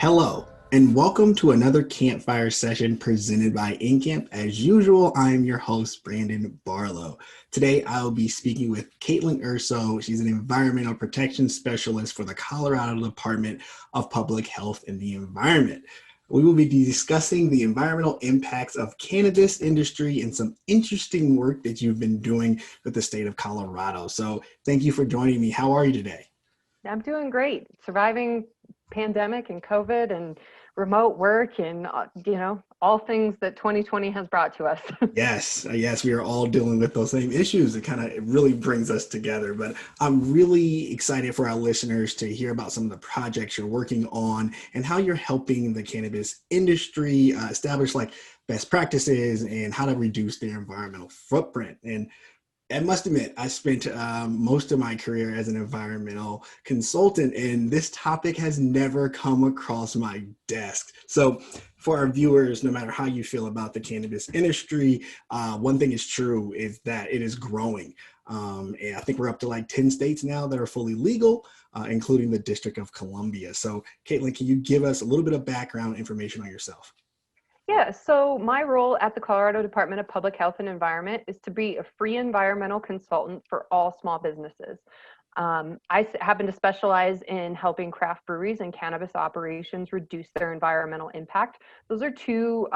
Hello, and welcome to another campfire session presented by Encamp. As usual, I am your host, Brandon Barlow. Today, I'll be speaking with Kaitlin Urso. She's an environmental protection specialist for the Colorado Department of Public Health and the Environment. We will be discussing the environmental impacts of cannabis industry and some interesting work that you've been doing with the state of Colorado. So thank you for joining me. How are you today? I'm doing great. Surviving pandemic and COVID and remote work and, all things that 2020 has brought to us. Yes, we are all dealing with those same issues. It really brings us together. But I'm really excited for our listeners to hear about some of the projects you're working on and how you're helping the cannabis industry establish like best practices and how to reduce their environmental footprint. And I must admit, I spent most of my career as an environmental consultant, and this topic has never come across my desk. So for our viewers, no matter how you feel about the cannabis industry, one thing is true is that it is growing. And I think we're up to like 10 states now that are fully legal, including the District of Columbia. So Kaitlin, can you give us a little bit of background information on yourself? Yeah, so my role at the Colorado Department of Public Health and Environment is to be a free environmental consultant for all small businesses. Happen to specialize in helping craft breweries and cannabis operations reduce their environmental impact. Those are two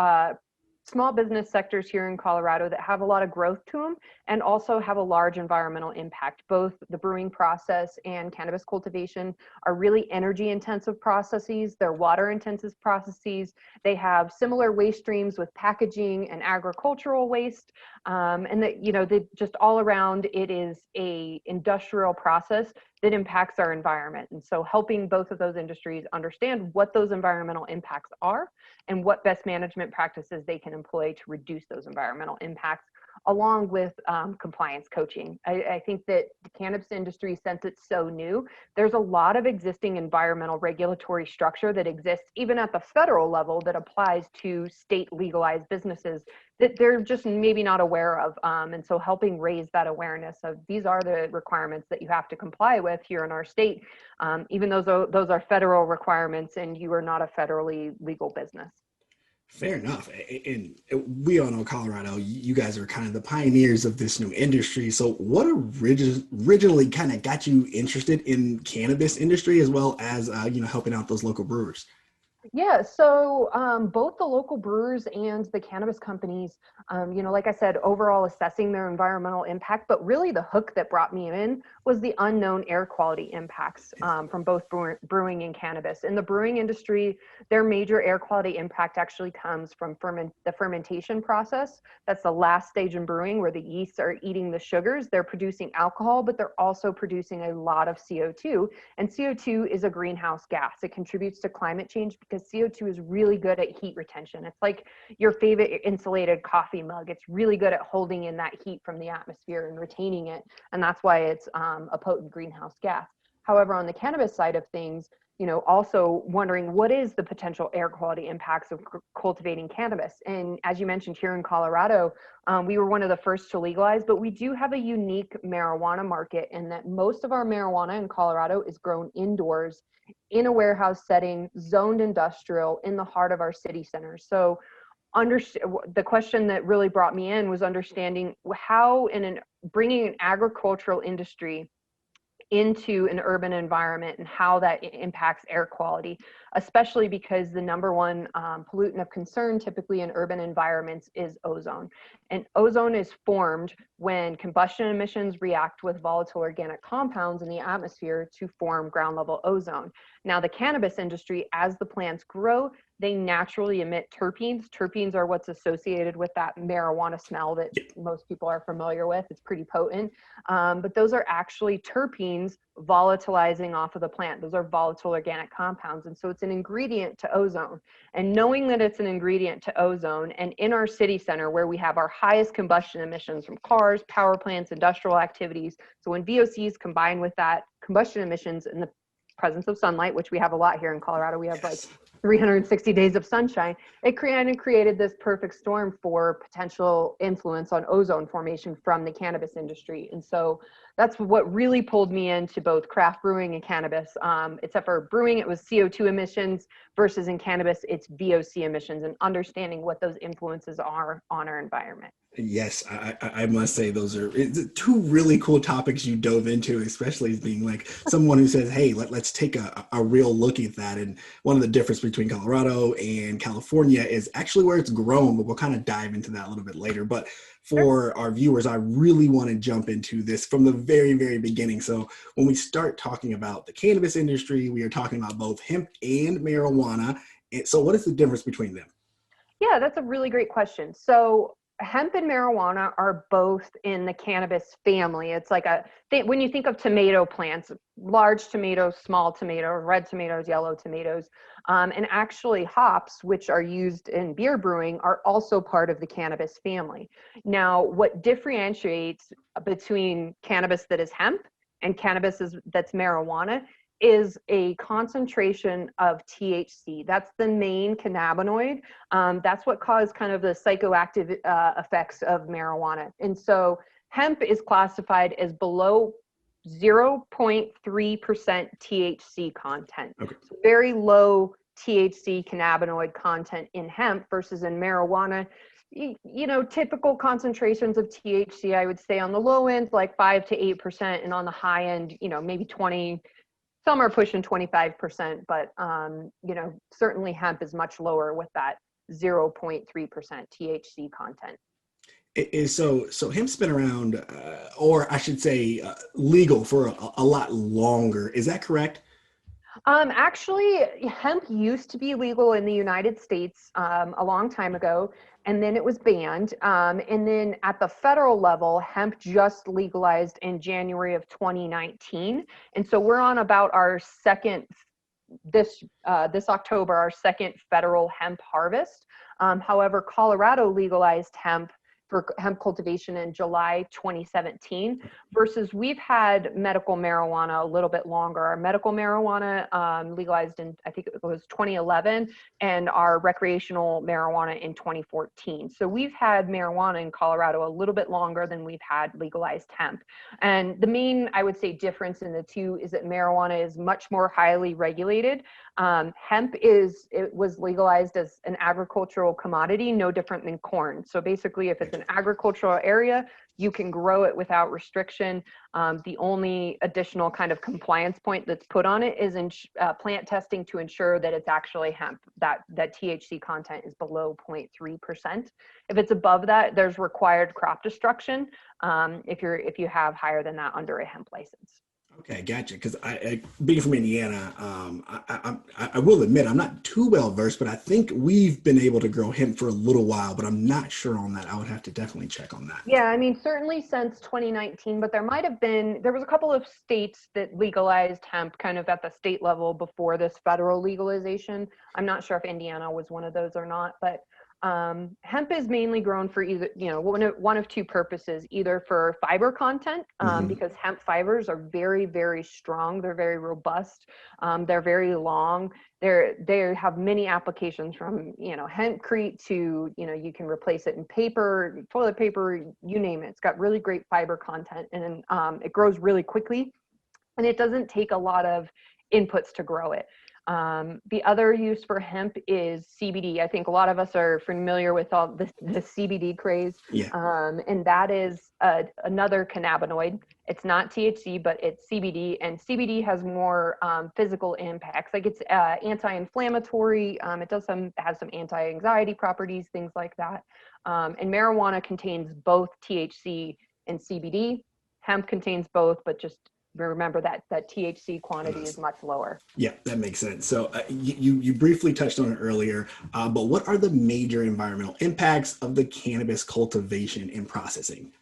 small business sectors here in Colorado that have a lot of growth to them and also have a large environmental impact. Both the brewing process and cannabis cultivation are really energy intensive processes. They're water intensive processes. They have similar waste streams with packaging and agricultural waste. And that, they just all around, it is a industrial process that impacts our environment. And so helping both of those industries understand what those environmental impacts are and what best management practices they can employ to reduce those environmental impacts, along with compliance coaching. I think that the cannabis industry, since it's so new, there's a lot of existing environmental regulatory structure that exists even at the federal level that applies to state legalized businesses that they're just maybe not aware of. And so helping raise that awareness of these are the requirements that you have to comply with here in our state, even though those are federal requirements and you are not a federally legal business. Fair enough. And we all know Colorado, you guys are kind of the pioneers of this new industry. So what originally kind of got you interested in cannabis industry as well as, helping out those local brewers? Yeah, so both the local brewers and the cannabis companies, like I said, overall assessing their environmental impact, but really the hook that brought me in was the unknown air quality impacts from both brewing and cannabis. In the brewing industry, their major air quality impact actually comes from the fermentation process. That's the last stage in brewing where the yeasts are eating the sugars. They're producing alcohol, but they're also producing a lot of CO2. And CO2 is a greenhouse gas. It contributes to climate change because CO2 is really good at heat retention. It's like your favorite insulated coffee mug. It's really good at holding in that heat from the atmosphere and retaining it. And that's why it's a potent greenhouse gas. However, on the cannabis side of things, also wondering what is the potential air quality impacts of cultivating cannabis. And as you mentioned, here in Colorado, we were one of the first to legalize, but we do have a unique marijuana market in that most of our marijuana in Colorado is grown indoors in a warehouse setting, zoned industrial in the heart of our city centers. So the question that really brought me in was understanding how bringing an agricultural industry into an urban environment and how that impacts air quality, especially because the number one pollutant of concern typically in urban environments is ozone. And ozone is formed when combustion emissions react with volatile organic compounds in the atmosphere to form ground level ozone. Now, the cannabis industry, as the plants grow, they naturally emit terpenes. Terpenes are what's associated with that marijuana smell that most people are familiar with. It's pretty potent. But those are actually terpenes volatilizing off of the plant. Those are volatile organic compounds. And so it's an ingredient to ozone. And knowing that it's an ingredient to ozone, and in our city center where we have our highest combustion emissions from cars, power plants, industrial activities. So when VOCs combine with that combustion emissions and the presence of sunlight, which we have a lot here in Colorado. We have like 360 days of sunshine. It created this perfect storm for potential influence on ozone formation from the cannabis industry. And so that's what really pulled me into both craft brewing and cannabis. Except for brewing, it was CO2 emissions versus in cannabis, it's VOC emissions, and understanding what those influences are on our environment. Yes, I must say those are two really cool topics you dove into, especially as being like someone who says, hey, let's take a real look at that. And one of the difference between Colorado and California is actually where it's grown, but we'll kind of dive into that a little bit later. But for our viewers, I really want to jump into this from the very, very beginning. So when we start talking about the cannabis industry, we are talking about both hemp and marijuana. And so what is the difference between them? Yeah, that's a really great question. So hemp and marijuana are both in the cannabis family. It's like when you think of tomato plants, large tomatoes, small tomatoes, red tomatoes, yellow tomatoes, and actually hops, which are used in beer brewing, are also part of the cannabis family. Now, what differentiates between cannabis that is hemp and cannabis that's marijuana is a concentration of THC. That's the main cannabinoid. That's what caused kind of the psychoactive effects of marijuana. And so hemp is classified as below 0.3% THC content. Okay. So very low THC cannabinoid content in hemp versus in marijuana. You know, typical concentrations of THC, I would say on the low end, like 5 to 8%, and on the high end, you know, maybe 20. Some are pushing 25%, but you know, certainly hemp is much lower with that 0.3% THC content. So hemp's been around, or I should say, legal for a lot longer. Is that correct? Actually, hemp used to be legal in the United States a long time ago, and then it was banned. And then at the federal level, hemp just legalized in January of 2019. And so we're on about our second, this October, our second federal hemp harvest. However, Colorado legalized hemp for hemp cultivation in July 2017, versus we've had medical marijuana a little bit longer. Our medical marijuana legalized in, I think it was 2011, and our recreational marijuana in 2014. So we've had marijuana in Colorado a little bit longer than we've had legalized hemp. And the main, I would say, difference in the two is that marijuana is much more highly regulated. Hemp was legalized as an agricultural commodity, no different than corn. So basically, if it's an agricultural area, you can grow it without restriction. The only additional kind of compliance point that's put on it is in plant testing to ensure that it's actually hemp, that THC content is below 0.3%. If it's above that, there's required crop destruction if you have higher than that under a hemp license. Okay, gotcha. Because being from Indiana, I will admit I'm not too well versed, but I think we've been able to grow hemp for a little while, but I'm not sure on that. I would have to definitely check on that. Yeah, I mean, certainly since 2019, but there was a couple of states that legalized hemp kind of at the state level before this federal legalization. I'm not sure if Indiana was one of those or not, but hemp is mainly grown for either, you know, one of two purposes, either for fiber content, because hemp fibers are very, very strong. They're very robust. They're very long. They have many applications, from, you know, hempcrete to, you know, you can replace it in paper, toilet paper, you name it. It's got really great fiber content, and it grows really quickly, and it doesn't take a lot of inputs to grow it. The other use for hemp is CBD. I think a lot of us are familiar with all the CBD craze. Yeah. And that is another cannabinoid. It's not THC, but it's CBD, and CBD has more physical impacts. Like, it's anti-inflammatory. It has some anti-anxiety properties, things like that. And marijuana contains both THC and CBD. Hemp contains both, but just remember that THC quantity is much lower. Yeah, that makes sense. So you briefly touched on it earlier, but what are the major environmental impacts of the cannabis cultivation and processing?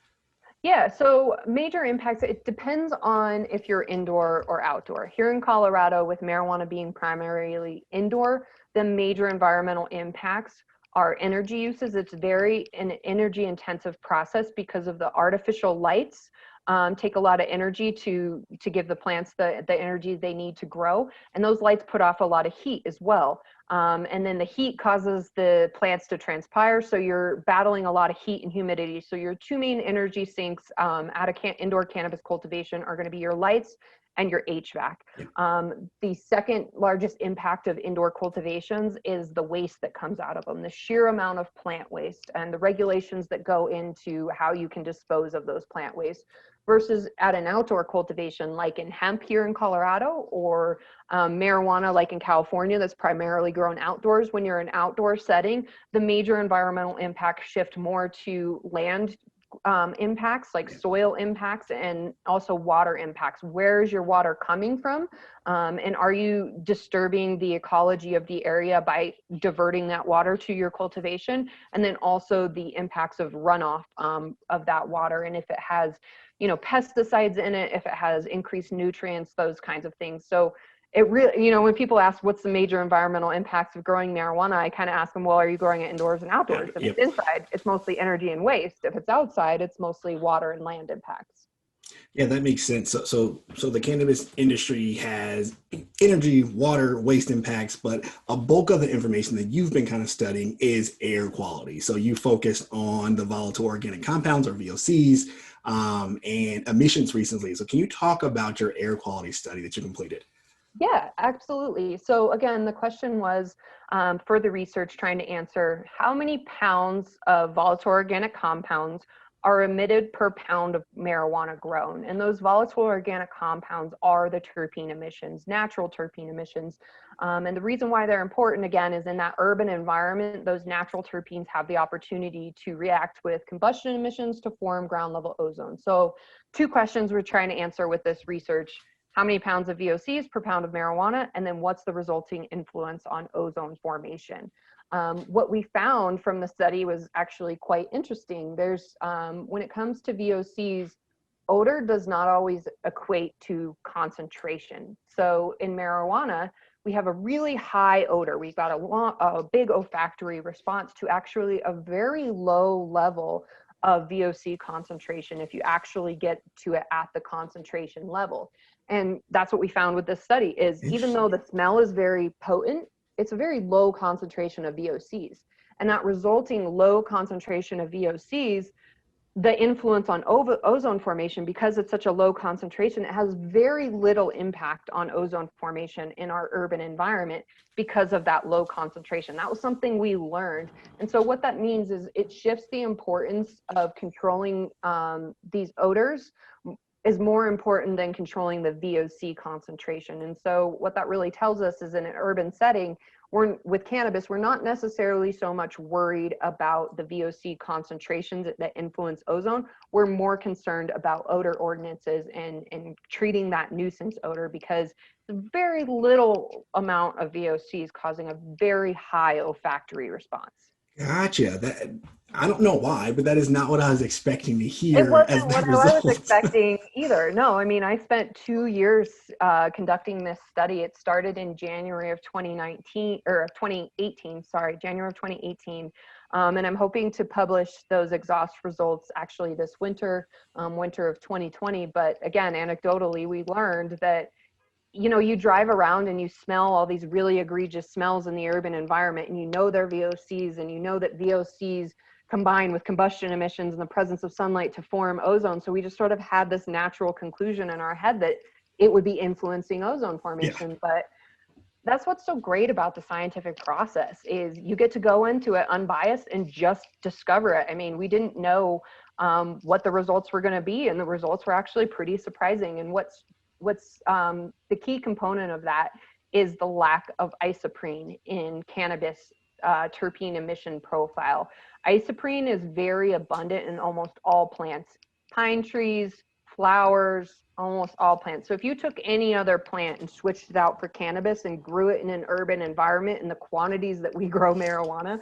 Yeah, so major impacts, it depends on if you're indoor or outdoor. Here in Colorado, with marijuana being primarily indoor, the major environmental impacts our energy uses. It's very an energy intensive process because of the artificial lights take a lot of energy to give the plants the energy they need to grow. And those lights put off a lot of heat as well. And then the heat causes the plants to transpire. So you're battling a lot of heat and humidity. So your two main energy sinks out of indoor cannabis cultivation are going to be your lights and your HVAC. The second largest impact of indoor cultivations is the waste that comes out of them, the sheer amount of plant waste and the regulations that go into how you can dispose of those plant waste versus at an outdoor cultivation like in hemp here in Colorado or marijuana like in California that's primarily grown outdoors. When you're in an outdoor setting, the major environmental impacts shift more to land impacts like soil impacts and also water impacts. Where is your water coming from? And are you disturbing the ecology of the area by diverting that water to your cultivation? And then also the impacts of runoff of that water. And if it has, pesticides in it, if it has increased nutrients, those kinds of things. So it really, when people ask what's the major environmental impacts of growing marijuana, I kind of ask them, well, are you growing it indoors and outdoors? If it's inside, it's mostly energy and waste. If it's outside, it's mostly water and land impacts. Yeah, that makes sense. So the cannabis industry has energy, water, waste impacts, but a bulk of the information that you've been kind of studying is air quality. So you focus on the volatile organic compounds or VOCs and emissions recently. So can you talk about your air quality study that you completed? Yeah, absolutely. So again, the question was for the research trying to answer how many pounds of volatile organic compounds are emitted per pound of marijuana grown. And those volatile organic compounds are the terpene emissions, natural terpene emissions. And the reason why they're important, again, is in that urban environment, those natural terpenes have the opportunity to react with combustion emissions to form ground level ozone. So two questions we're trying to answer with this research. How many pounds of VOCs per pound of marijuana, and then what's the resulting influence on ozone formation? What we found from the study was actually quite interesting. There's, when it comes to VOCs, odor does not always equate to concentration. So in marijuana, we have a really high odor. We've got a big olfactory response to actually a very low level of VOC concentration if you actually get to it at the concentration level. And that's what we found with this study is even though the smell is very potent, it's a very low concentration of VOCs. And that resulting low concentration of VOCs, the influence on ozone formation, because it's such a low concentration, it has very little impact on ozone formation in our urban environment because of that low concentration. That was something we learned. And so what that means is it shifts the importance of controlling these odors is more important than controlling the VOC concentration. And so what that really tells us is in an urban setting, with cannabis, we're not necessarily so much worried about the VOC concentrations that influence ozone. We're more concerned about odor ordinances and treating that nuisance odor because very little amount of VOCs causing a very high olfactory response. Gotcha. That I don't know why, but that is not what I was expecting to hear. It wasn't as the what result. I was expecting either. No, I mean, I spent 2 years conducting this study. It started in January of 2019 or of 2018, sorry, January of 2018. And I'm hoping to publish those exhaust results actually this winter, winter of 2020. But again, anecdotally, we learned that you drive around and you smell all these really egregious smells in the urban environment and they're VOCs and that VOCs combine with combustion emissions in the presence of sunlight to form ozone. So we just sort of had this natural conclusion in our head that it would be influencing ozone formation. Yeah. But that's what's so great about the scientific process is you get to go into it unbiased and just discover it. I mean, we didn't know what the results were going to be, and the results were actually pretty surprising. And what's the key component of that is the lack of isoprene in cannabis terpene emission profile. Isoprene is very abundant in almost all plants, pine trees, flowers, almost all plants. So if you took any other plant and switched it out for cannabis and grew it in an urban environment in the quantities that we grow marijuana,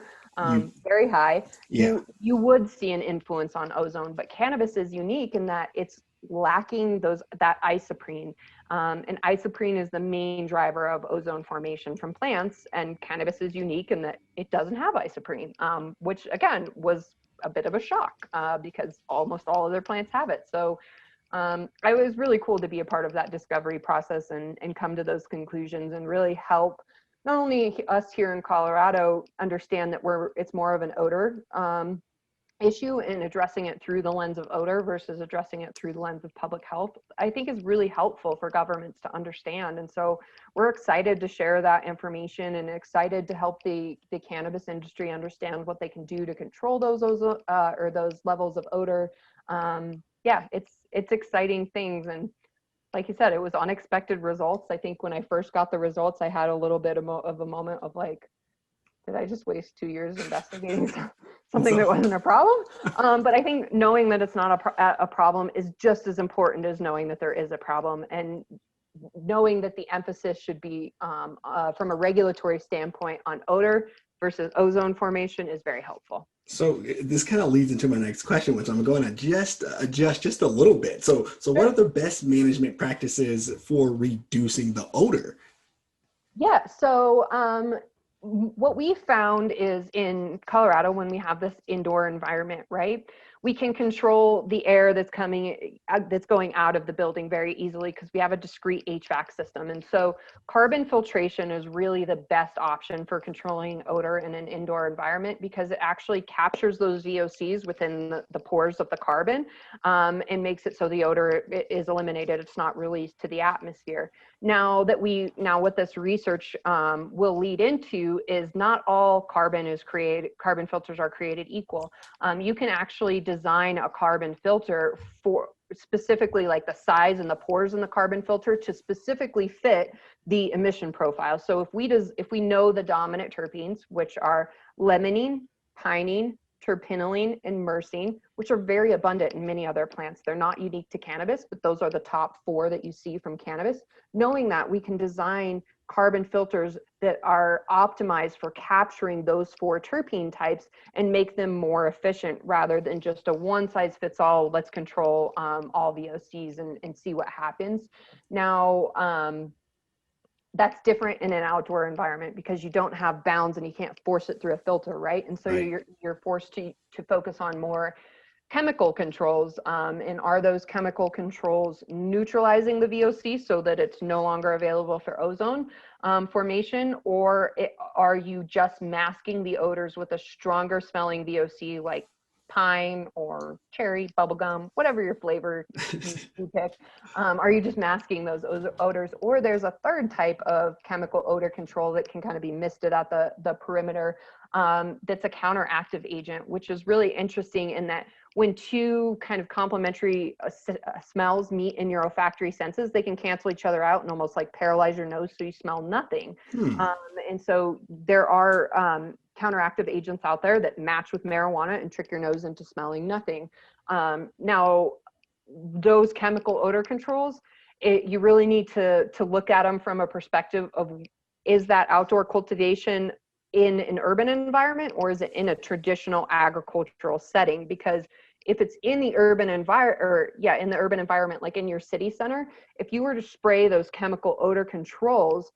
very high, you would see an influence on ozone. But cannabis is unique in that it's lacking that isoprene. And isoprene is the main driver of ozone formation from plants, and cannabis is unique in that it doesn't have isoprene, which again was a bit of a shock because almost all other plants have it. So it was really cool to be a part of that discovery process and come to those conclusions and really help not only us here in Colorado understand that it's more of an odor issue, and addressing it through the lens of odor versus addressing it through the lens of public health, I think is really helpful for governments to understand. And so we're excited to share that information and excited to help the cannabis industry understand what they can do to control those levels of odor. Yeah, it's exciting things. And like you said, it was unexpected results. I think when I first got the results, I had a little bit of a moment of like, did I just waste 2 years investigating something that wasn't a problem? But I think knowing that it's not a problem is just as important as knowing that there is a problem, and knowing that the emphasis should be from a regulatory standpoint on odor versus ozone formation is very helpful. So this kind of leads into my next question, which I'm going to adjust just a little bit. So what are the best management practices for reducing the odor? Yeah, so what we found is in Colorado, when we have this indoor environment, right, we can control the air that's going out of the building very easily because we have a discrete HVAC system. And so carbon filtration is really the best option for controlling odor in an indoor environment, because it actually captures those VOCs within the pores of the carbon and makes it so the odor is eliminated. It's not released to the atmosphere. Now what this research will lead into is not all carbon filters are created equal. You can actually design a carbon filter for specifically like the size and the pores in the carbon filter to specifically fit the emission profile. So if we know the dominant terpenes, which are limonene, pinene, terpinolene, and myrcene, which are very abundant in many other plants. They're not unique to cannabis, but those are the top 4 that you see from cannabis. Knowing that, we can design carbon filters that are optimized for capturing those 4 terpene types and make them more efficient, rather than just a one-size-fits-all, let's control all VOCs and see what happens. Now, that's different in an outdoor environment because you don't have bounds and you can't force it through a filter, right? And so you're forced to focus on more chemical controls. And are those chemical controls neutralizing the VOC so that it's no longer available for ozone formation, or are you just masking the odors with a stronger smelling VOC like pine or cherry, bubblegum, whatever your flavor you pick? Are you just masking those odors? Or there's a third type of chemical odor control that can kind of be misted at the perimeter, that's a counteractive agent, which is really interesting in that when 2 kind of complementary smells meet in your olfactory senses, they can cancel each other out and almost like paralyze your nose so you smell nothing. And so there are counteractive agents out there that match with marijuana and trick your nose into smelling nothing. Now, those chemical odor controls, you really need to look at them from a perspective of, is that outdoor cultivation in an urban environment, or is it in a traditional agricultural setting? Because if it's in the urban environment, like in your city center, if you were to spray those chemical odor controls,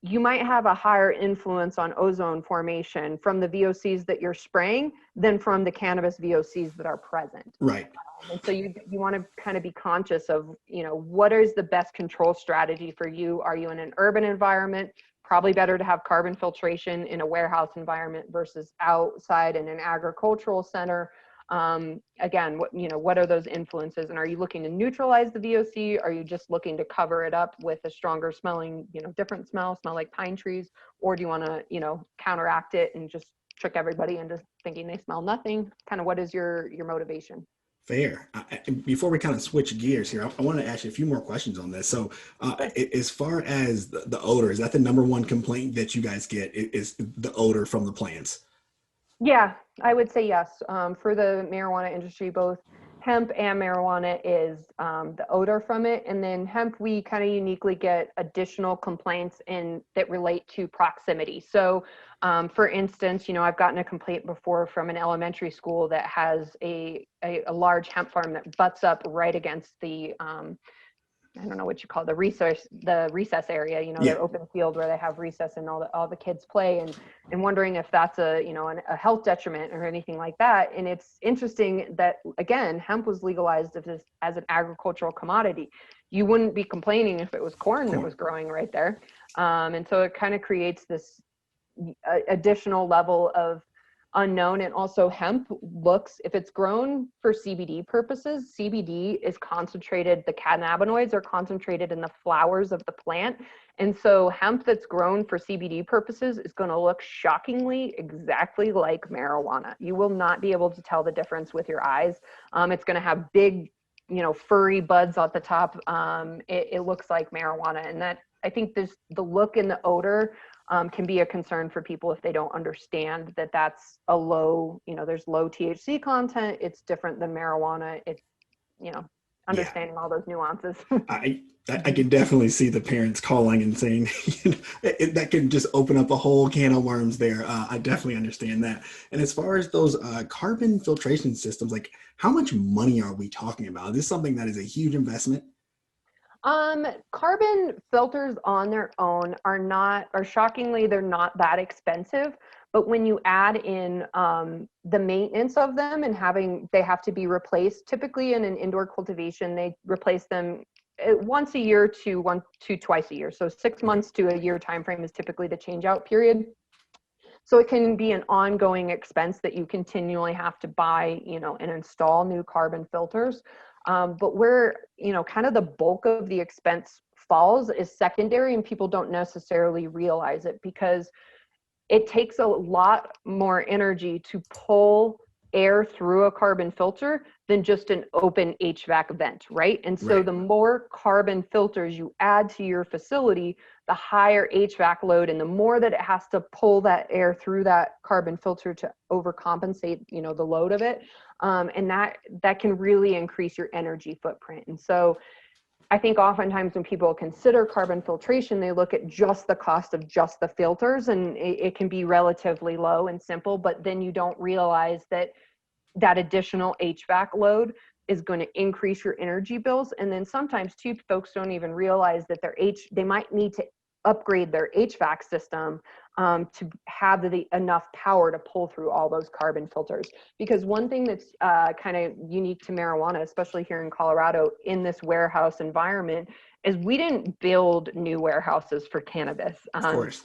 you might have a higher influence on ozone formation from the VOCs that you're spraying than from the cannabis VOCs that are present. Right. And so you want to kind of be conscious of, what is the best control strategy for you? Are you in an urban environment? Probably better to have carbon filtration in a warehouse environment versus outside in an agricultural center. Again, what are those influences? And are you looking to neutralize the VOC? Are you just looking to cover it up with a stronger smelling, different smell like pine trees? Or do you want to, counteract it and just trick everybody into thinking they smell nothing? Kind of what is your motivation? Fair. Before we kind of switch gears here, I want to ask you a few more questions on this. So as far as the odor, is that the number 1 complaint that you guys get, is the odor from the plants? Yeah, I would say yes. For the marijuana industry, both hemp and marijuana is the odor from it. And then hemp, we kind of uniquely get additional complaints that relate to proximity. So for instance, I've gotten a complaint before from an elementary school that has a large hemp farm that butts up right against the I don't know what you call the recess area, Yeah. their open field where they have recess and all the kids play, and wondering if that's a health detriment or anything like that. And it's interesting that, again, hemp was legalized as an agricultural commodity. You wouldn't be complaining if it was corn that was growing right there. And so it kind of creates this additional level of unknown. And also hemp if it's grown for CBD purposes, CBD is concentrated, the cannabinoids are concentrated in the flowers of the plant. And so hemp that's grown for CBD purposes is going to look shockingly exactly like marijuana. You will not be able to tell the difference with your eyes. It's going to have big, furry buds at the top. It looks like marijuana. And that, I think the look and the odor can be a concern for people if they don't understand that that's a low, there's low THC content. It's different than marijuana. It's, understanding all those nuances. I can definitely see the parents calling and saying that can just open up a whole can of worms there. I definitely understand that. And as far as those carbon filtration systems, like how much money are we talking about? Is this something that is a huge investment? Carbon filters on their own are shockingly, they're not that expensive. But when you add in the maintenance of them and they have to be replaced, typically in an indoor cultivation, they replace them once a year to twice a year. So 6 months to a year timeframe is typically the change out period. So it can be an ongoing expense that you continually have to buy, and install new carbon filters. But where, kind of the bulk of the expense falls is secondary, and people don't necessarily realize it because it takes a lot more energy to pull air through a carbon filter than just an open HVAC vent, right? And so the more carbon filters you add to your facility, the higher HVAC load and the more that it has to pull that air through that carbon filter to overcompensate, the load of it. And that can really increase your energy footprint. And so I think oftentimes when people consider carbon filtration, they look at just the cost of just the filters, and it can be relatively low and simple, but then you don't realize that additional HVAC load is going to increase your energy bills. And then sometimes too, folks don't even realize that they might need to upgrade their HVAC system to have enough power to pull through all those carbon filters. Because one thing that's kind of unique to marijuana, especially here in Colorado, in this warehouse environment, is we didn't build new warehouses for cannabis. Of course.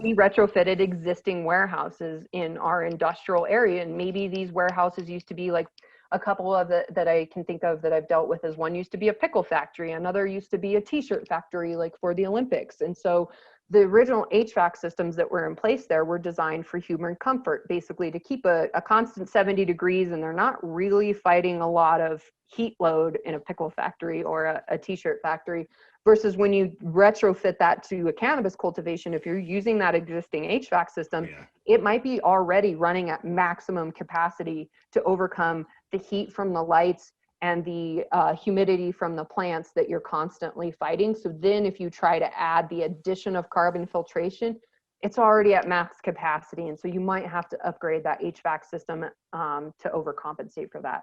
We retrofitted existing warehouses in our industrial area. And maybe these warehouses used to be like a couple of that I can think of that I've dealt with is one used to be a pickle factory. Another used to be a t-shirt factory, like for the Olympics. And so the original HVAC systems that were in place there were designed for human comfort, basically to keep a constant 70 degrees. And they're not really fighting a lot of heat load in a pickle factory or a t-shirt factory. Versus when you retrofit that to a cannabis cultivation, if you're using that existing HVAC system, it might be already running at maximum capacity to overcome the heat from the lights and the humidity from the plants that you're constantly fighting. So then if you try to add the addition of carbon filtration, it's already at max capacity. And so you might have to upgrade that HVAC system to overcompensate for that.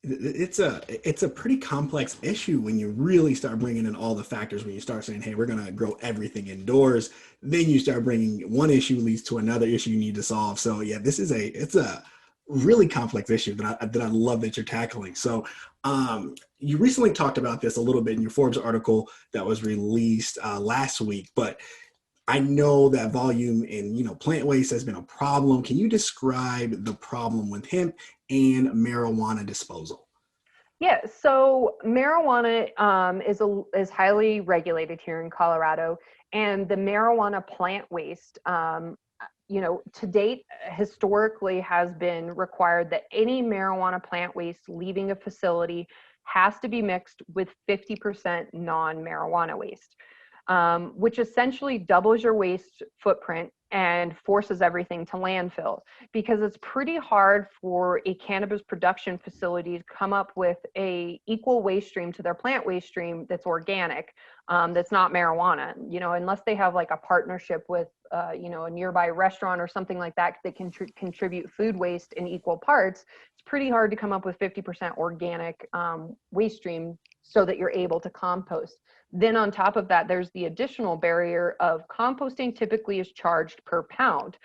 It's a pretty complex issue when you really start bringing in all the factors. When you start saying, hey, we're going to grow everything indoors, then you start bringing one issue leads to another issue you need to solve. So yeah, it's a really complex issue that I love that you're tackling. So you recently talked about this a little bit in your Forbes article that was released last week, but I know that volume in plant waste has been a problem. Can you describe the problem with hemp and marijuana disposal? Yeah, so marijuana is highly regulated here in Colorado, and the marijuana plant waste, to date, historically has been required that any marijuana plant waste leaving a facility has to be mixed with 50% non-marijuana waste. Which essentially doubles your waste footprint and forces everything to landfill, because it's pretty hard for a cannabis production facility to come up with a equal waste stream to their plant waste stream that's organic, that's not marijuana, unless they have like a partnership with a nearby restaurant or something like that can contribute food waste in equal parts. It's pretty hard to come up with 50% organic waste stream so that you're able to compost. Then on top of that, there's the additional barrier of composting typically is charged per pound,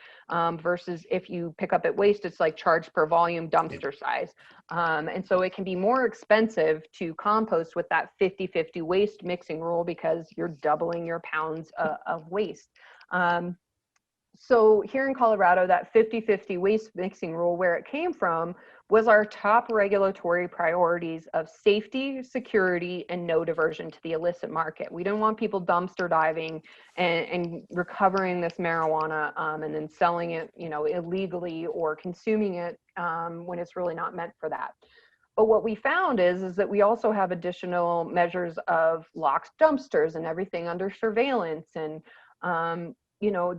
versus if you pick up at waste, it's like charged per volume dumpster size. And so it can be more expensive to compost with that 50-50 waste mixing rule because you're doubling your pounds of waste. So here in Colorado, that 50-50 waste mixing rule, where it came from was our top regulatory priorities of safety, security, and no diversion to the illicit market. We didn't want people dumpster diving and recovering this marijuana and then selling it, illegally, or consuming it when it's really not meant for that. But what we found is that we also have additional measures of locked dumpsters and everything under surveillance. And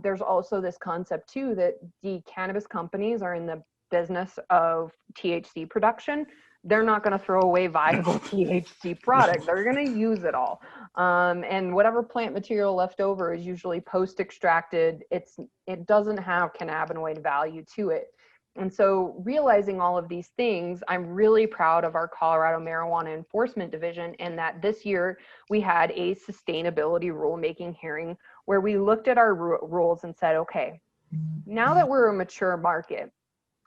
there's also this concept too that the cannabis companies are in the business of THC production. They're not going to throw away viable THC product. They're going to use it all. And whatever plant material left over is usually post-extracted. It doesn't have cannabinoid value to it. And so realizing all of these things, I'm really proud of our Colorado Marijuana Enforcement Division, and that this year we had a sustainability rulemaking hearing where we looked at our rules and said, okay, now that we're a mature market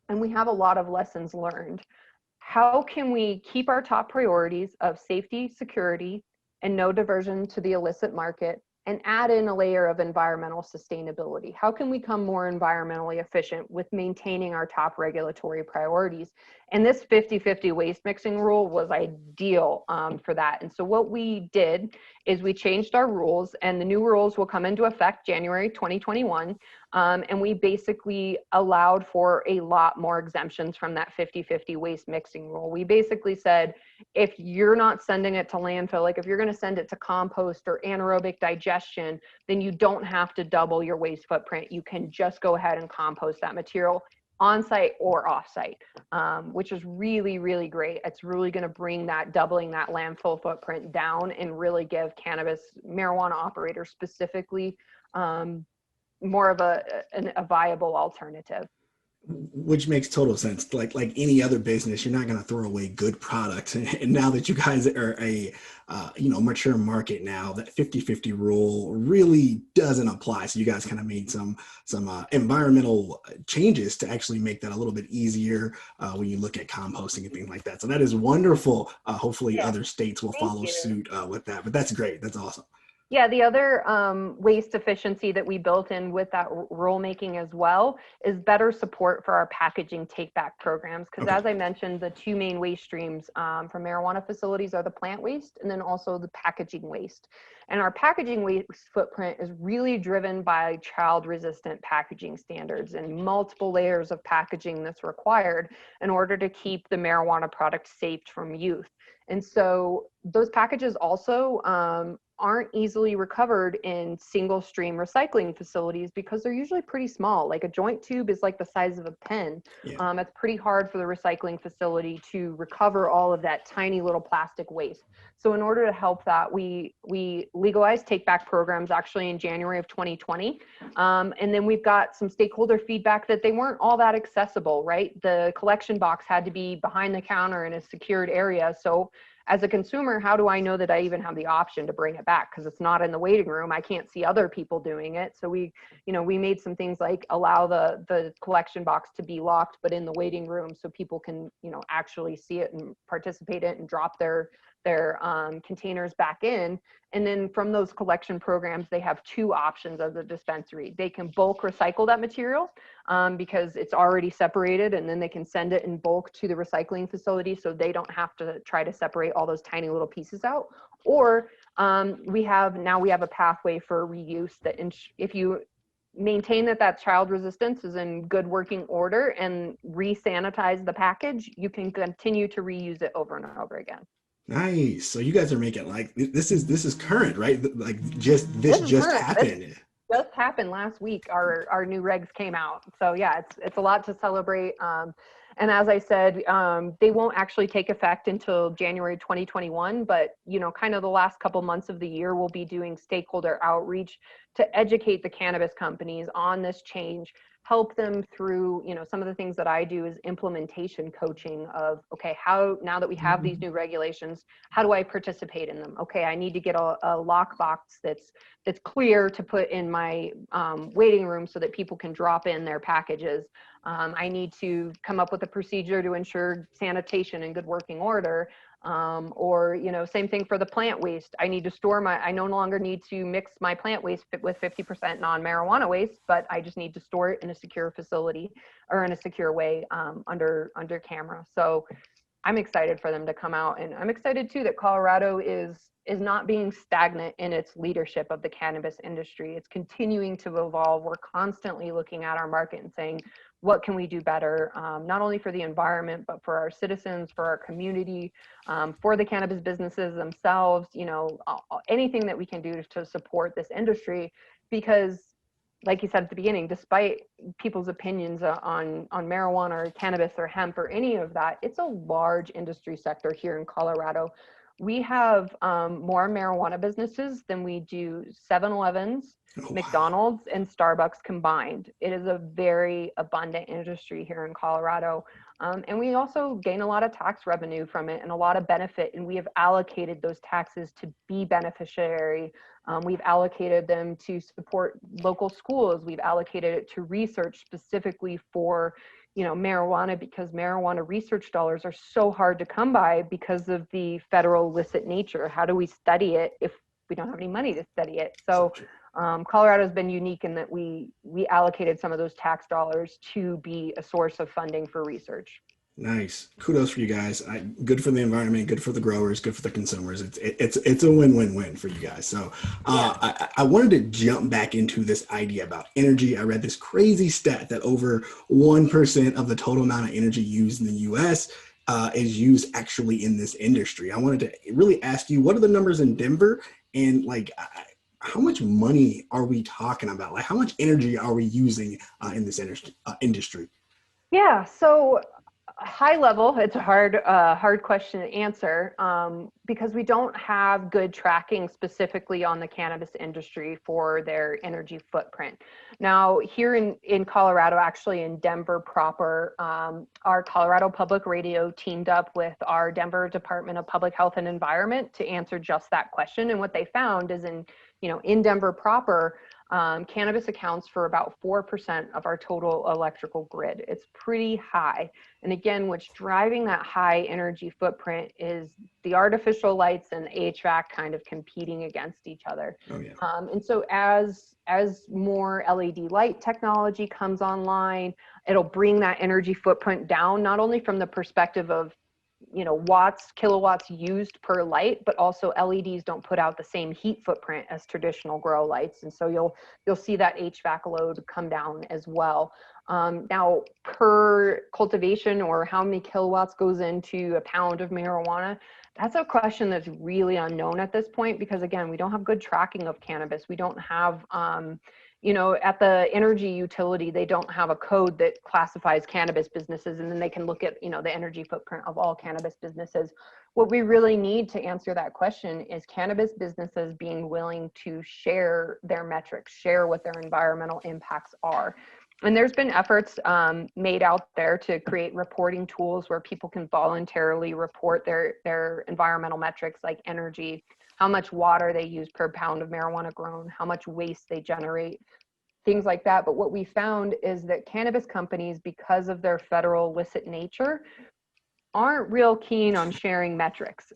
and we have a lot of lessons learned, how can we keep our top priorities of safety, security, and no diversion to the illicit market, and add in a layer of environmental sustainability? How can we become more environmentally efficient with maintaining our top regulatory priorities? And this 50-50 waste mixing rule was ideal for that. And so what we did is we changed our rules, and the new rules will come into effect January 2021. And we basically allowed for a lot more exemptions from that 50-50 waste mixing rule. We basically said, if you're not sending it to landfill, like if you're going to send it to compost or anaerobic digestion, then you don't have to double your waste footprint. You can just go ahead and compost that material on-site or off-site, which is really, really great. It's really going to bring that doubling that landfill footprint down and really give cannabis marijuana operators specifically more of a viable alternative. Which makes total sense. Like any other business, you're not going to throw away good products. And now that you guys are a mature market now, that 50-50 rule really doesn't apply. So you guys kind of made some environmental changes to actually make that a little bit easier when you look at composting and things like that. So that is wonderful. Hopefully other states will follow suit with that. But that's great. That's awesome. Yeah, the other waste efficiency that we built in with that rulemaking as well is better support for our packaging take-back programs. Because as I mentioned, the two main waste streams from marijuana facilities are the plant waste and then also the packaging waste. And our packaging waste footprint is really driven by child-resistant packaging standards and multiple layers of packaging that's required in order to keep the marijuana product safe from youth. And so those packages also aren't easily recovered in single stream recycling facilities because they're usually pretty small. Like a joint tube is like the size of a pen. It's pretty hard for the recycling facility to recover all of that tiny little plastic waste. So in order to help that, we legalized take-back programs actually in January of 2020. And then we've got some stakeholder feedback that they weren't all that accessible, right? The collection box had to be behind the counter in a secured area. So as a consumer, how do I know that I even have the option to bring it back? Because it's not in the waiting room. I can't see other people doing it. So we made some things like allow the collection box to be locked, but in the waiting room so people can, actually see it and participate in it and drop their containers back in. And then from those collection programs, they have two options as a dispensary. They can bulk recycle that material because it's already separated, and then they can send it in bulk to the recycling facility so they don't have to try to separate all those tiny little pieces out. Or we have a pathway for reuse that if you maintain that child resistance is in good working order and re-sanitize the package, you can continue to reuse it over and over again. Nice. So you guys are making this is current, right? Like just happened. just happened last week. Our new regs came out. So yeah, it's a lot to celebrate. And as I said, they won't actually take effect until January 2021, but kind of the last couple months of the year, we'll be doing stakeholder outreach to educate the cannabis companies on this change, help them through, some of the things that I do is implementation coaching of, okay, how, now that we have these new regulations, how do I participate in them? Okay, I need to get a lockbox that's clear to put in my waiting room so that people can drop in their packages. I need to come up with a procedure to ensure sanitation and good working order. Or, same thing for the plant waste. I need to store I no longer need to mix my plant waste with 50% non-marijuana waste, but I just need to store it in a secure facility or in a secure way under camera. So I'm excited for them to come out, and I'm excited too that Colorado is not being stagnant in its leadership of the cannabis industry. It's continuing to evolve. We're constantly looking at our market and saying, what can we do better, not only for the environment, but for our citizens, for our community, for the cannabis businesses themselves, anything that we can do to support this industry. Because like you said at the beginning, despite people's opinions on marijuana or cannabis or hemp or any of that, it's a large industry sector here in Colorado. We have more marijuana businesses than we do 7-Elevens, McDonald's, and Starbucks combined. It is a very abundant industry here in Colorado. And we also gain a lot of tax revenue from it and a lot of benefit. And we have allocated those taxes to be beneficiary. We've allocated them to support local schools. We've allocated it to research specifically for marijuana, because marijuana research dollars are so hard to come by because of the federal illicit nature. How do we study it if we don't have any money to study it? So Colorado has been unique in that we allocated some of those tax dollars to be a source of funding for research. Nice. Kudos for you guys. Good for the environment, good for the growers, good for the consumers. It's a win-win-win for you guys. So I wanted to jump back into this idea about energy. I read this crazy stat that over 1% of the total amount of energy used in the US is used actually in this industry. I wanted to really ask you, what are the numbers in Denver, and how much money are we talking about? Like, how much energy are we using in this industry? Yeah, so high level, it's a hard question to answer because we don't have good tracking specifically on the cannabis industry for their energy footprint. Now, here in Colorado, actually in Denver proper, our Colorado Public Radio teamed up with our Denver Department of Public Health and Environment to answer just that question. And what they found is in Denver proper, cannabis accounts for about 4% of our total electrical grid. It's pretty high. And again, what's driving that high energy footprint is the artificial lights and HVAC kind of competing against each other. Oh, yeah. And so as more LED light technology comes online, it'll bring that energy footprint down, not only from the perspective of kilowatts used per light, but also LEDs don't put out the same heat footprint as traditional grow lights. And so you'll see that HVAC load come down as well. Now, per cultivation, or how many kilowatts goes into a pound of marijuana, that's a question that's really unknown at this point, because again, we don't have good tracking of cannabis. We don't have, at the energy utility, they don't have a code that classifies cannabis businesses, and then they can look at, the energy footprint of all cannabis businesses. What we really need to answer that question is cannabis businesses being willing to share their metrics, share what their environmental impacts are. And there's been efforts made out there to create reporting tools where people can voluntarily report their environmental metrics, like energy, how much water they use per pound of marijuana grown, how much waste they generate, things like that. But what we found is that cannabis companies, because of their federal illicit nature, aren't real keen on sharing metrics.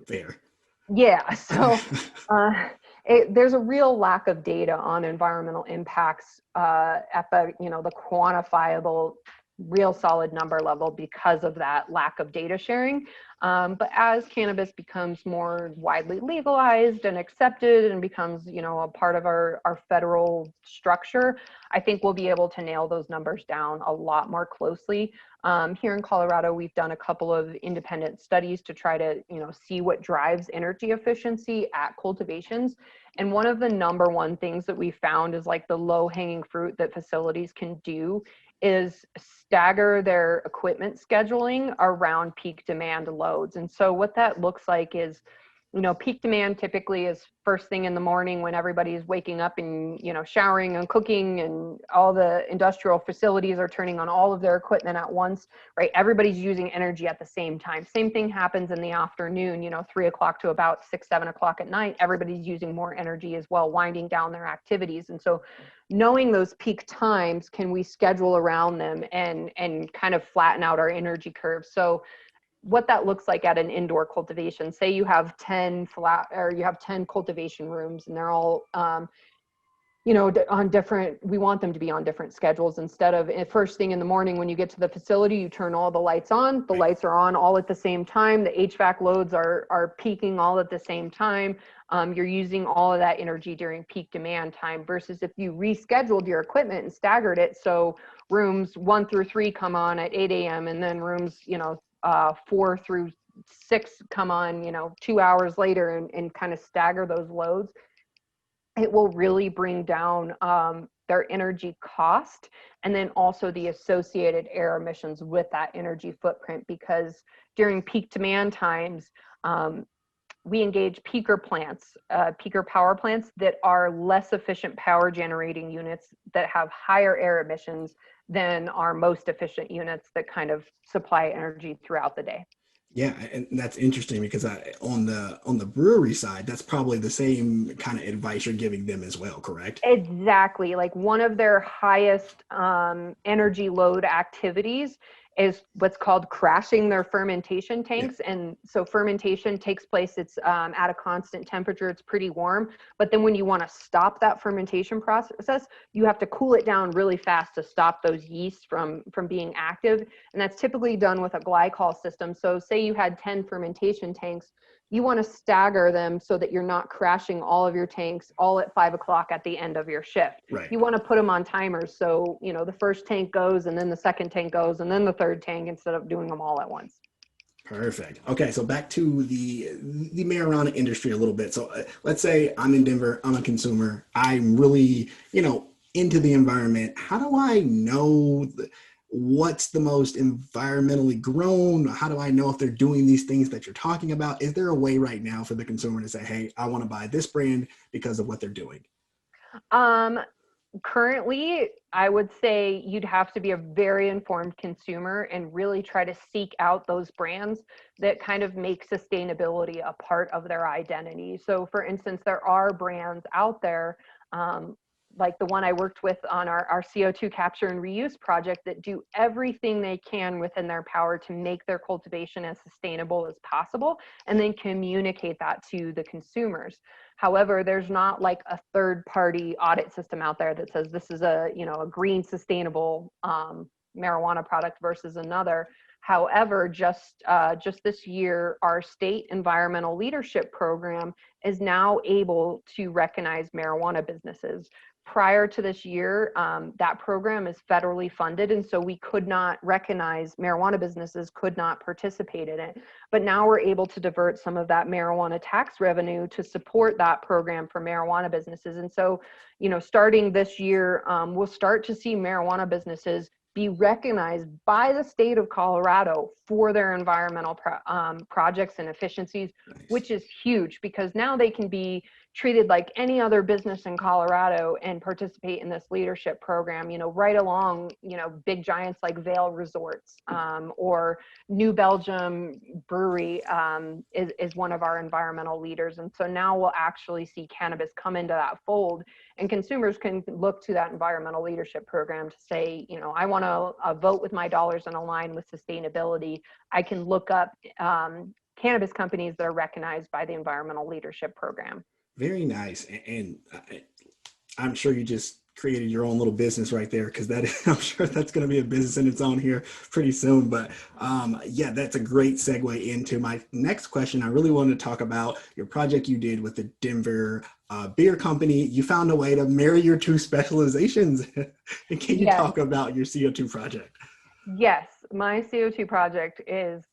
Fair. Yeah, so there's a real lack of data on environmental impacts at the quantifiable real solid number level because of that lack of data sharing. But as cannabis becomes more widely legalized and accepted and becomes, a part of our federal structure, I think we'll be able to nail those numbers down a lot more closely. Here in Colorado, we've done a couple of independent studies to try to, see what drives energy efficiency at cultivations. And one of the number one things that we found is like the low hanging fruit that facilities can do is stagger their equipment scheduling around peak demand loads. And so what that looks like is, peak demand typically is first thing in the morning when everybody's waking up and, showering and cooking, and all the industrial facilities are turning on all of their equipment at once, right? Everybody's using energy at the same time. Same thing happens in the afternoon, 3 o'clock to about 6, 7 o'clock at night. Everybody's using more energy as well, winding down their activities. And so knowing those peak times, can we schedule around them and kind of flatten out our energy curve? So what that looks like at an indoor cultivation, say you have 10 cultivation rooms, and they're all, on different, we want them to be on different schedules. Instead of first thing in the morning, when you get to the facility, you turn all the lights on, the lights are on all at the same time. The HVAC loads are peaking all at the same time. You're using all of that energy during peak demand time, versus if you rescheduled your equipment and staggered it. So rooms 1 through 3 come on at 8 a.m. and then rooms, 4 through 6 come on, 2 hours later, and kind of stagger those loads. It will really bring down their energy cost, and then also the associated air emissions with that energy footprint, because during peak demand times, we engage peaker plants, peaker power plants that are less efficient power generating units that have higher air emissions than our most efficient units that kind of supply energy throughout the day. Yeah, and that's interesting because on the brewery side, that's probably the same kind of advice you're giving them as well, correct? Exactly. Like one of their highest energy load activities is what's called crashing their fermentation tanks. Yeah. And so fermentation takes place, it's at a constant temperature, it's pretty warm. But then when you want to stop that fermentation process, you have to cool it down really fast to stop those yeasts from being active. And that's typically done with a glycol system. So say you had 10 fermentation tanks, you want to stagger them so that you're not crashing all of your tanks all at 5 o'clock at the end of your shift. Right. You want to put them on timers. So, the first tank goes, and then the second tank goes, and then the third tank, instead of doing them all at once. Perfect. Okay, so back to the marijuana industry a little bit. So let's say I'm in Denver, I'm a consumer, I'm really, into the environment. How do I know what's the most environmentally grown? How do I know if they're doing these things that you're talking about? Is there a way right now for the consumer to say, hey, I want to buy this brand because of what they're doing? Currently, I would say you'd have to be a very informed consumer and really try to seek out those brands that kind of make sustainability a part of their identity. So for instance, there are brands out there, like the one I worked with on our CO2 capture and reuse project, that do everything they can within their power to make their cultivation as sustainable as possible, and then communicate that to the consumers. However, there's not like a third-party audit system out there that says this is a green, sustainable marijuana product versus another. However, just this year, our state environmental leadership program is now able to recognize marijuana businesses. Prior to this year, that program is federally funded, and so we could not recognize, marijuana businesses could not participate in it. But now we're able to divert some of that marijuana tax revenue to support that program for marijuana businesses. And so, starting this year, we'll start to see marijuana businesses be recognized by the state of Colorado for their environmental projects and efficiencies, which is huge, because now they can be treated like any other business in Colorado and participate in this leadership program, right along, big giants like Vail Resorts, or New Belgium Brewery is one of our environmental leaders. And so now we'll actually see cannabis come into that fold, and consumers can look to that environmental leadership program to say, I want to vote with my dollars and align with sustainability. I can look up cannabis companies that are recognized by the environmental leadership program. Very nice. And I'm sure you just created your own little business right there, because I'm sure that's going to be a business in its own here pretty soon. But yeah, that's a great segue into my next question. I really wanted to talk about your project you did with the Denver beer company. You found a way to marry your two specializations. And can you Yes. talk about your CO2 project? Yes, my CO2 project is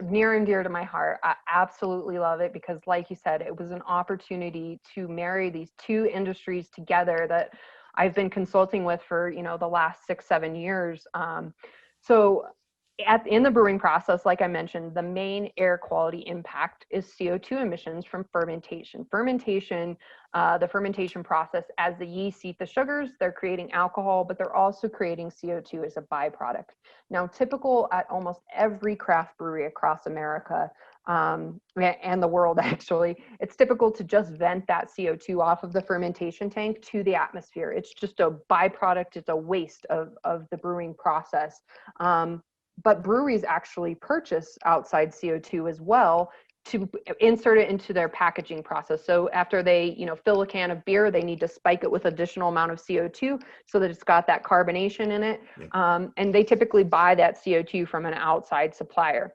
near and dear to my heart. I absolutely love it because, like you said, it was an opportunity to marry these two industries together that I've been consulting with for, the last 6-7 years. So in the brewing process, like I mentioned, the main air quality impact is CO2 emissions from fermentation. The fermentation process, as the yeast eat the sugars, they're creating alcohol, but they're also creating CO2 as a byproduct. Now, typical at almost every craft brewery across America and the world, actually, it's typical to just vent that CO2 off of the fermentation tank to the atmosphere. It's just a byproduct, it's a waste of the brewing process. But breweries actually purchase outside CO2 as well to insert it into their packaging process. So after they, fill a can of beer, they need to spike it with additional amount of CO2 so that it's got that carbonation in it. Yeah. And they typically buy that CO2 from an outside supplier.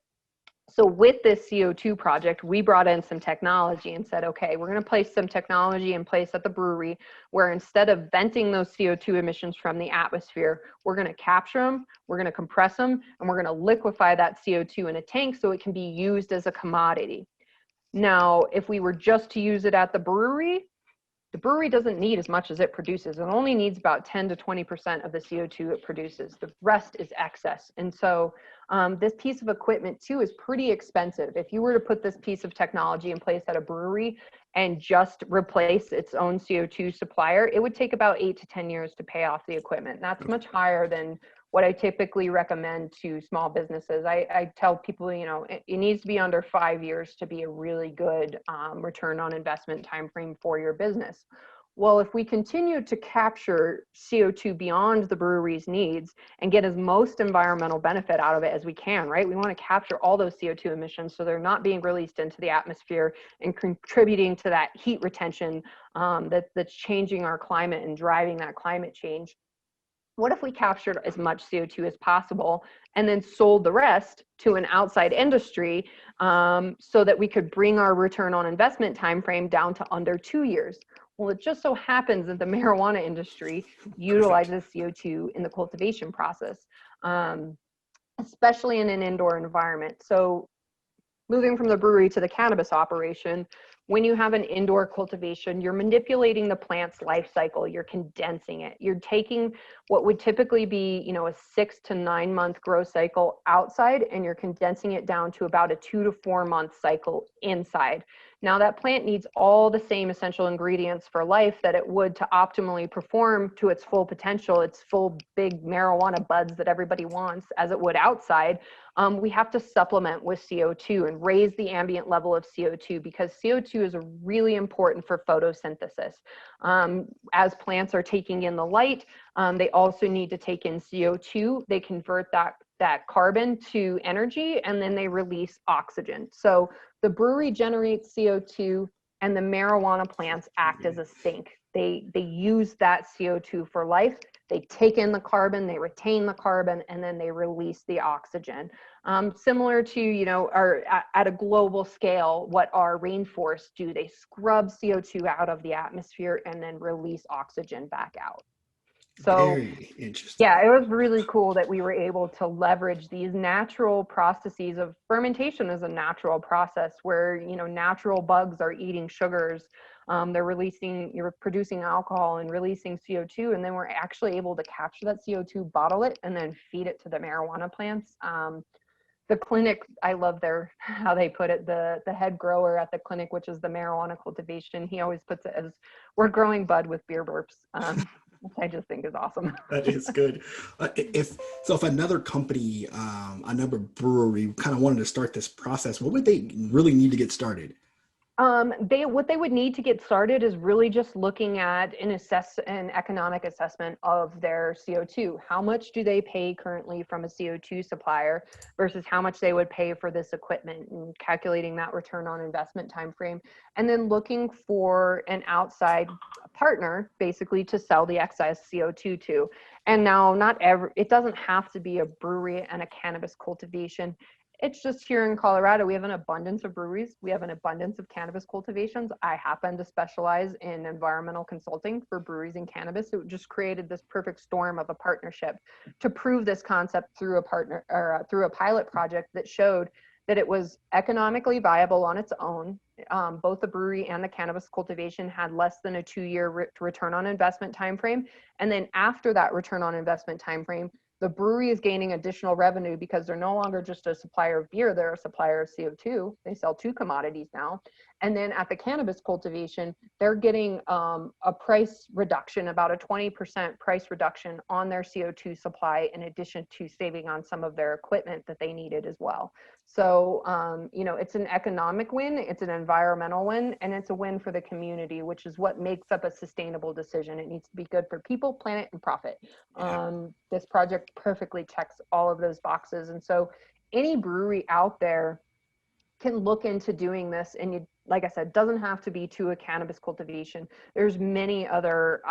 So with this CO2 project, we brought in some technology and said, okay, we're going to place some technology in place at the brewery where instead of venting those CO2 emissions from the atmosphere, we're going to capture them, we're going to compress them, and we're going to liquefy that CO2 in a tank so it can be used as a commodity. Now, if we were just to use it at the brewery doesn't need as much as it produces. It only needs about 10 to 20% of the CO2 it produces. The rest is excess. And so this piece of equipment too is pretty expensive. If you were to put this piece of technology in place at a brewery and just replace its own CO2 supplier, it would take about 8 to 10 years to pay off the equipment. And that's much higher than what I typically recommend to small businesses. I tell people, it needs to be under 5 years to be a really good return on investment timeframe for your business. Well, if we continue to capture CO2 beyond the brewery's needs and get as most environmental benefit out of it as we can, right? We want to capture all those CO2 emissions so they're not being released into the atmosphere and contributing to that heat retention that's changing our climate and driving that climate change. What if we captured as much CO2 as possible and then sold the rest to an outside industry so that we could bring our return on investment time frame down to under 2 years? Well, it just so happens that the marijuana industry utilizes CO2 in the cultivation process, especially in an indoor environment. So moving from the brewery to the cannabis operation, when you have an indoor cultivation, you're manipulating the plant's life cycle, you're condensing it. You're taking what would typically be, a 6 to 9 month growth cycle outside, and you're condensing it down to about a 2 to 4 month cycle inside. Now that plant needs all the same essential ingredients for life that it would to optimally perform to its full potential, its full big marijuana buds that everybody wants, as it would outside. We have to supplement with CO2 and raise the ambient level of CO2 because CO2 is really important for photosynthesis. As plants are taking in the light, they also need to take in CO2. They convert that carbon to energy, and then they release oxygen. So the brewery generates CO2 and the marijuana plants act as a sink. They use that CO2 for life. They take in the carbon, they retain the carbon, and then they release the oxygen. Similar to, at a global scale, what our rainforests do. They scrub CO2 out of the atmosphere and then release oxygen back out. So Very interesting. yeah, it was really cool that we were able to leverage these natural processes of fermentation as a natural process where, natural bugs are eating sugars. You're producing alcohol and releasing CO2, and then we're actually able to capture that CO2, bottle it, and then feed it to the marijuana plants. The clinic, I love how they put it, the head grower at the clinic, which is the marijuana cultivation, he always puts it as, we're growing bud with beer burps. Which I just think is awesome. That is good. If another company, another brewery kind of wanted to start this process, what would they really need to get started? What they would need to get started is really just looking at an economic assessment of their CO2. How much do they pay currently from a CO2 supplier versus how much they would pay for this equipment, and calculating that return on investment time frame, and then looking for an outside partner basically to sell the excess CO2 to. And now it doesn't have to be a brewery and a cannabis cultivation. It's just here in Colorado, we have an abundance of breweries. We have an abundance of cannabis cultivations. I happen to specialize in environmental consulting for breweries and cannabis. So it just created this perfect storm of a partnership to prove this concept through through a pilot project that showed that it was economically viable on its own. Both the brewery and the cannabis cultivation had less than a 2-year return on investment timeframe. And then after that return on investment timeframe, the brewery is gaining additional revenue because they're no longer just a supplier of beer, they're a supplier of CO2. They sell 2 commodities now. And then at the cannabis cultivation, they're getting a price reduction, about a 20% price reduction on their CO2 supply, in addition to saving on some of their equipment that they needed as well. So, it's an economic win, it's an environmental win, and it's a win for the community, which is what makes up a sustainable decision. It needs to be good for people, planet, and profit. This project perfectly checks all of those boxes. And so any brewery out there can look into doing this, and like I said, doesn't have to be to a cannabis cultivation. There's many other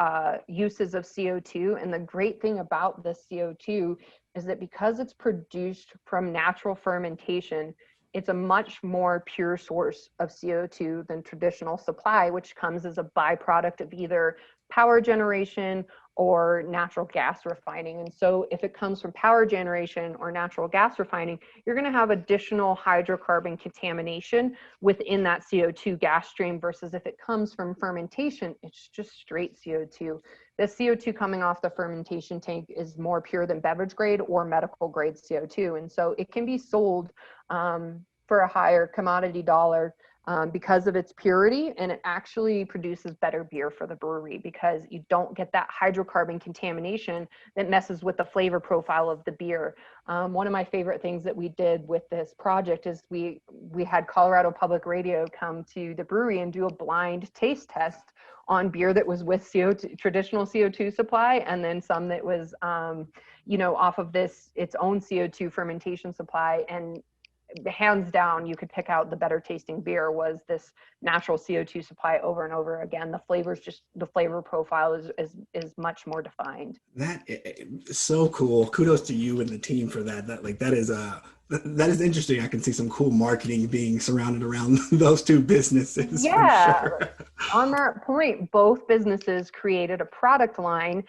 uses of CO2, and the great thing about this CO2 is that because it's produced from natural fermentation, it's a much more pure source of CO2 than traditional supply, which comes as a byproduct of either power generation or natural gas refining. And so if it comes from power generation or natural gas refining, you're going to have additional hydrocarbon contamination within that CO2 gas stream, versus if it comes from fermentation, it's just straight CO2. The CO2 coming off the fermentation tank is more pure than beverage grade or medical grade CO2. And so it can be sold for a higher commodity dollar because of its purity, and it actually produces better beer for the brewery because you don't get that hydrocarbon contamination that messes with the flavor profile of the beer. One of my favorite things that we did with this project is we had Colorado Public Radio come to the brewery and do a blind taste test on beer that was with traditional CO2 supply, and then some that was off of its own CO2 fermentation supply. And hands down, you could pick out the better tasting beer was this natural CO2 supply over and over again. The flavor profile is much more defined. That is so cool. Kudos to you and the team for that. That is interesting. I can see some cool marketing being surrounded around those 2 businesses. Yeah. For sure. On that point, both businesses created a product line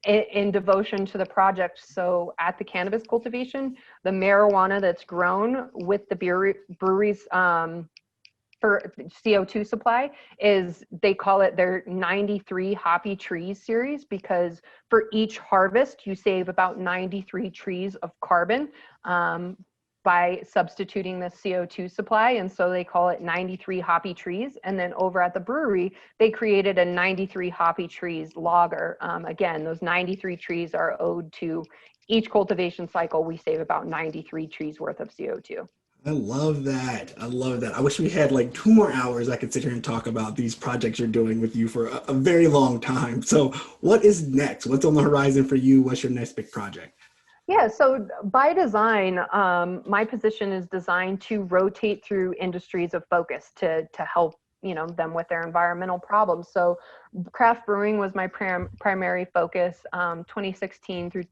in devotion to the project. So at the cannabis cultivation, the marijuana that's grown with the breweries for CO2 supply they call it their 93 Hoppy Trees series, because for each harvest you save about 93 trees of carbon by substituting the CO2 supply. And so they call it 93 Hoppy Trees. And then over at the brewery, they created a 93 Hoppy Trees lager. Again, those 93 trees are owed to each cultivation cycle. We save about 93 trees worth of CO2. I love that. I love that. I wish we had like 2 more hours I could sit here and talk about these projects you're doing with you for a very long time. So what is next? What's on the horizon for you? What's your next big project? Yeah, so by design, my position is designed to rotate through industries of focus to help them with their environmental problems. So craft brewing was my primary focus, 2016 through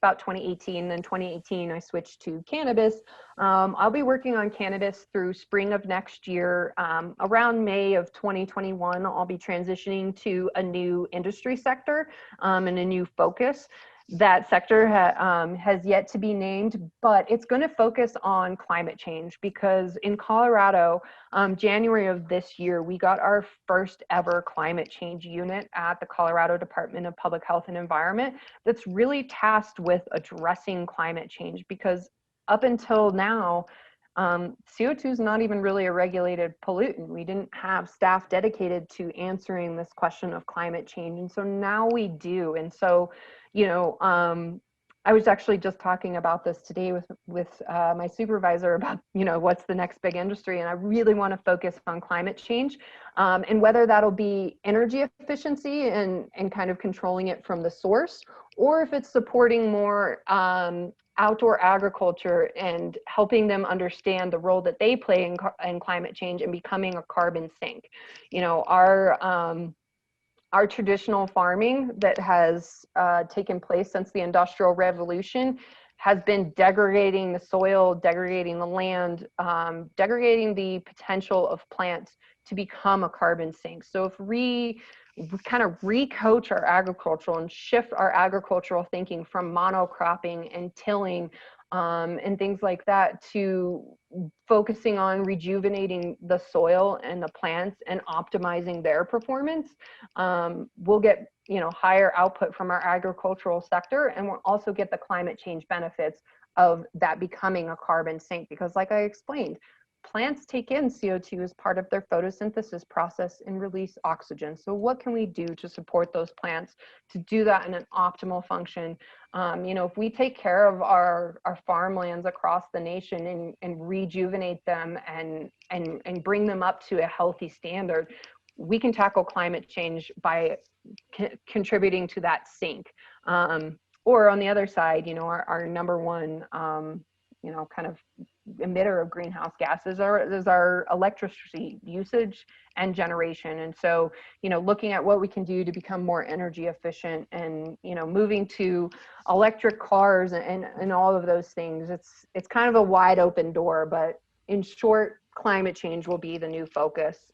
about 2018. Then 2018, I switched to cannabis. I'll be working on cannabis through spring of next year. Around May of 2021, I'll be transitioning to a new industry sector and a new focus. That sector has yet to be named, but it's going to focus on climate change, because in Colorado, January of this year, we got our first ever climate change unit at the Colorado Department of Public Health and Environment that's really tasked with addressing climate change, because up until now, CO2 is not even really a regulated pollutant. We didn't have staff dedicated to answering this question of climate change. And so now we do. And so, I was actually just talking about this today with my supervisor about, what's the next big industry, and I really want to focus on climate change, and whether that'll be energy efficiency and kind of controlling it from the source, or if it's supporting more outdoor agriculture and helping them understand the role that they play in climate change and becoming a carbon sink. Our traditional farming that has taken place since the Industrial Revolution has been degrading the soil, degrading the land, degrading the potential of plants to become a carbon sink. So if we kind of recoach our agricultural and shift our agricultural thinking from monocropping and tilling and things like that to focusing on rejuvenating the soil and the plants and optimizing their performance, we'll get higher output from our agricultural sector, and we'll also get the climate change benefits of that becoming a carbon sink, because like I explained, plants take in CO2 as part of their photosynthesis process and release oxygen. So what can we do to support those plants to do that in an optimal function? If we take care of our farmlands across the nation and rejuvenate them and bring them up to a healthy standard, we can tackle climate change by contributing to that sink. Or on the other side, our number one, kind of emitter of greenhouse gases is our electricity usage and generation. And so, looking at what we can do to become more energy efficient and, moving to electric cars and all of those things, it's kind of a wide open door, but in short, climate change will be the new focus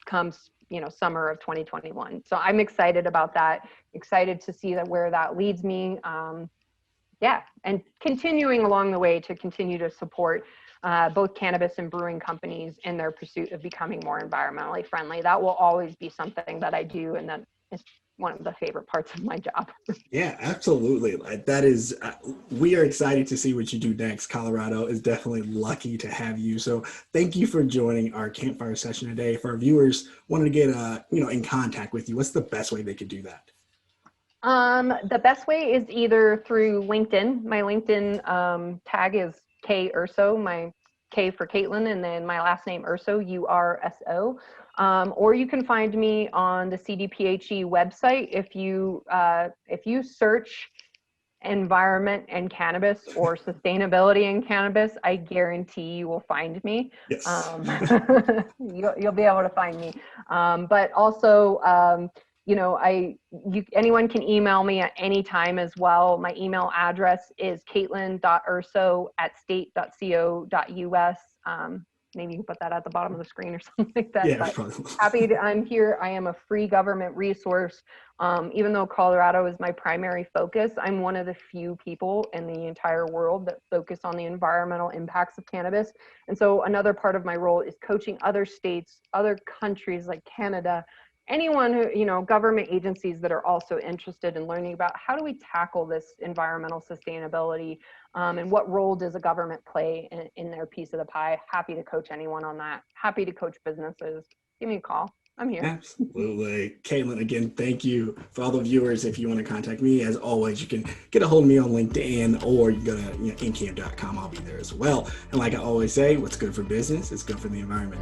comes summer of 2021. So I'm excited about that, excited to see where that leads me. And continuing along the way to continue to support both cannabis and brewing companies in their pursuit of becoming more environmentally friendly. That will always be something that I do, and that is one of the favorite parts of my job. Yeah, absolutely. That is, we are excited to see what you do next. Colorado is definitely lucky to have you. So thank you for joining our campfire session today. For our viewers wanting to get in contact with you, what's the best way they could do that? The best way is either through LinkedIn. My LinkedIn tag is K Urso, my K for Kaitlin, and then my last name Urso, Urso. Or you can find me on the CDPHE website. If you search environment and cannabis or sustainability in cannabis, I guarantee you will find me. Yes. You'll be able to find me. But also, anyone can email me at any time as well. My email address is kaitlin.urso@state.co.us. Maybe you can put that at the bottom of the screen or something like that. Yeah, I'm here. I am a free government resource. Even though Colorado is my primary focus, I'm one of the few people in the entire world that focus on the environmental impacts of cannabis. And so another part of my role is coaching other states, other countries like Canada, anyone who, government agencies that are also interested in learning about how do we tackle this environmental sustainability, and what role does a government play in their piece of the pie. Happy to coach anyone on that. Happy to coach businesses. Give me a call. I'm here. Absolutely. Kaitlin, again, thank you. For all the viewers, if you want to contact me, as always, you can get a hold of me on LinkedIn, or you can go to Encamp.com. I'll be there as well. And like I always say, what's good for business is good for the environment.